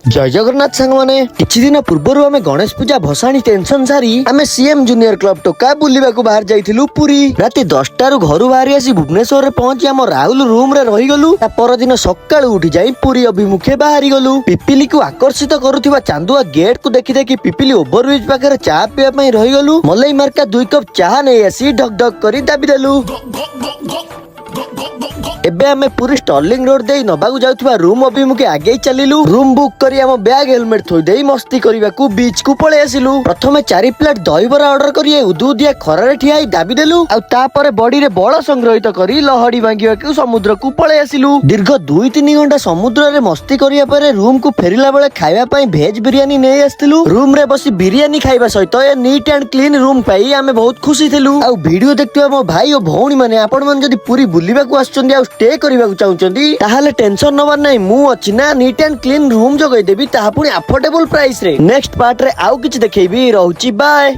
जय जगन्नाथ सांग माने किछि दिन पूर्वरु आमे गणेश पूजा भसाणी टेंशन सारी आमे सीएम जूनियर क्लब टोका बुलिबा को बाहर जाइथिलु पुरी। राति 10टा रु घरु बाहरी आसी भुवनेश्वर रे पहुंची हम राहुल रूम रे रही गलु। ता पर दिन सकाळु उठी जाई पुरी अभिमुखे बाहरी गलु। पिपिली को आकर्षित करूथिबा चांदुआ गेट को देखि देखि पिपिली ओवरब्रिज पाखरे चा पिया पई रही गलु। मलाई मार्का 2 कप चाहा नै आसी ढक ढक करी दाबी देलु। एबे आमे पूरी स्टर्लिंग रोड देई नबागु जाउथबा रूम अभिमुखे आगे चलिलु। रूम बुक करी हम बैग हेलमेट थोई देई मस्ती करिबाकू बीच को पळे आसिलु। प्रथमे 4 प्लेट दहीबरा ऑर्डर करी उदुदिया खरारे ठियाई दाबी देलु। आ तापरे बॉडी रे बळ संग्रहित करी लहडी भांगिबाकू समुद्र को पळे आसिलु। दीर्घ 2-3 घंटा समुद्र रे मस्ती करिया परे रूम को फेरिला बेले खाइबा पई भेज बिरयानी नै आस्तिलु। रूम रे बसी बिरयानी खाइबा सहित ए नीट एंड क्लीन रूम पाई आमे बहुत खुशी थिलु। आ वीडियो देखतिबा मो भाई ओ भौणी माने आपण मन जदी पूरी बुलिबाकू आछचंदी आ स्टे करिबाकू चाहुचंदी ताहाले टेंशन नबार नै मु अछि ना नीट एंड क्लीन रूम जगै देबी ताहा पुनी अफोर्डेबल प्राइस रे। नेक्स्ट पार्ट रे आउ किछ देखैबी रहउची बाय।